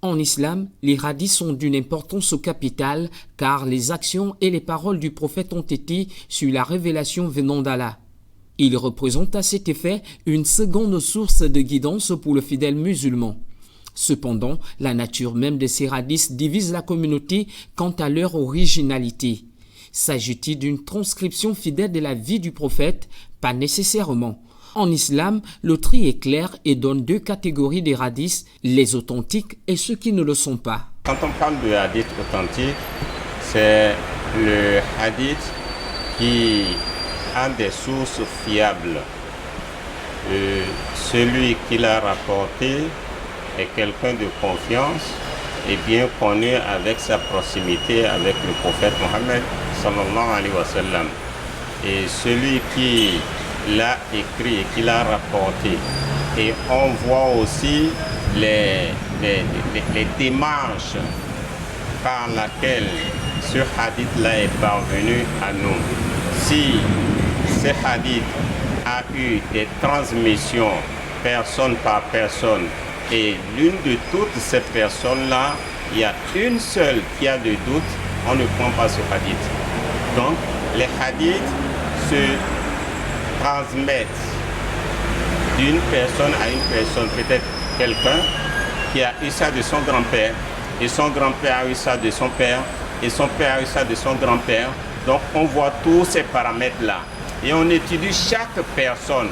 En islam, les hadiths sont d'une importance capitale car les actions et les paroles du prophète ont été sur la révélation venant d'Allah. Ils représentent à cet effet une seconde source de guidance pour le fidèle musulman. Cependant, la nature même de ces hadiths divise la communauté quant à leur originalité. S'agit-il d'une transcription fidèle de la vie du prophète? Pas nécessairement. En islam, le tri est clair et donne deux catégories de hadiths, les authentiques et ceux qui ne le sont pas. Quand on parle de hadith authentique, c'est le hadith qui a des sources fiables. Celui qui l'a rapporté est quelqu'un de confiance et bien connu avec sa proximité avec le prophète Mohammed sallallahu alayhi wa sallam. Et celui qui l'a écrit et qui l'a rapporté. Et on voit aussi les démarches par lesquelles ce hadith-là est parvenu à nous. Si ce hadith a eu des transmissions personne par personne et l'une de toutes ces personnes-là, il y a une seule qui a des doutes, on ne prend pas ce hadith. Donc les hadiths se transmettent d'une personne à une personne, peut-être quelqu'un qui a eu ça de son grand-père, et son grand-père a eu ça de son père, et son père a eu ça de son grand-père. Donc on voit tous ces paramètres-là. Et on étudie chaque personne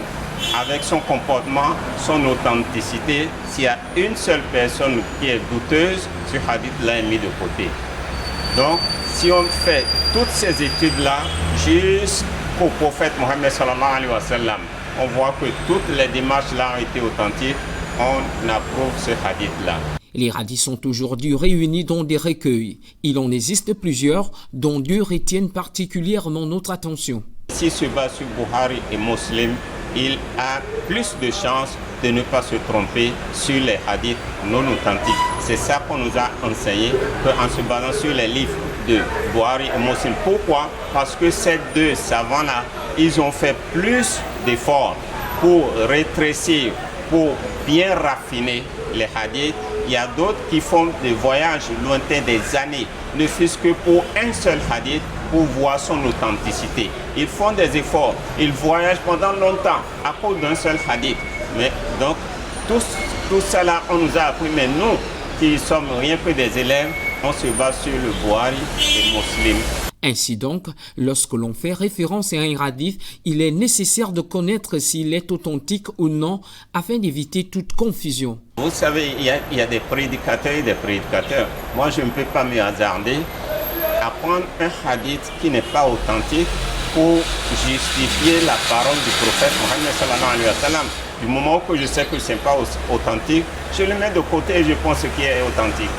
avec son comportement, son authenticité. S'il y a une seule personne qui est douteuse, ce hadith-là est mis de côté. Donc si on fait toutes ces études-là, jusqu'au prophète Mohammed sallallahu alayhi wa sallam, on voit que toutes les démarches-là ont été authentiques, on approuve ce hadith-là. Les hadiths sont aujourd'hui réunis dans des recueils. Il en existe plusieurs, dont deux retiennent particulièrement notre attention. S'il se base sur Bukhari et Muslim, il a plus de chances de ne pas se tromper sur les hadiths non authentiques. C'est ça qu'on nous a enseigné, qu'en se basant sur les livres de Bukhari et Muslim. Pourquoi? Parce que ces deux savants-là, ils ont fait plus d'efforts pour rétrécir, pour bien raffiner les hadiths. Il y a d'autres qui font des voyages lointains des années, ne fût-ce que pour un seul hadith, pour voir son authenticité. Ils font des efforts, ils voyagent pendant longtemps à cause d'un seul hadith. Mais donc, tout ça là, on nous a appris, mais nous, qui sommes rien que des élèves, on se base sur le Bukhari et Muslim. Ainsi donc, lorsque l'on fait référence à un hadith, il est nécessaire de connaître s'il est authentique ou non afin d'éviter toute confusion. Vous savez, il y a des prédicateurs et des prédicateurs. Moi, je ne peux pas me hasarder à prendre un hadith qui n'est pas authentique pour justifier la parole du prophète Mohammed sallallahu alayhi wa sallam. Du moment que je sais que ce n'est pas authentique, je le mets de côté et je pense ce qui est authentique.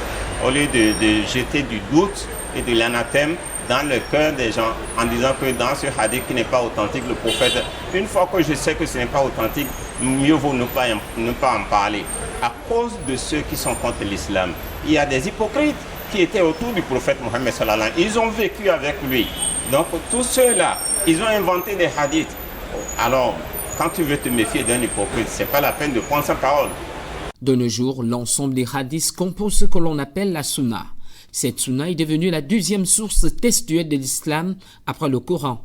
Au lieu de jeter du doute et de l'anathème dans le cœur des gens en disant que dans ce hadith qui n'est pas authentique, le prophète, une fois que je sais que ce n'est pas authentique, mieux vaut ne pas en parler. À cause de ceux qui sont contre l'islam, il y a des hypocrites qui étaient autour du prophète Mohammed sallallahu alayhi wa sallam. Ils ont vécu avec lui. Donc tous ceux-là, ils ont inventé des hadiths. Alors, quand tu veux te méfier d'un hypocrite, ce n'est pas la peine de prendre sa parole. De nos jours, l'ensemble des hadiths compose ce que l'on appelle la sunna. Cette sunna est devenue la deuxième source textuelle de l'islam après le Coran.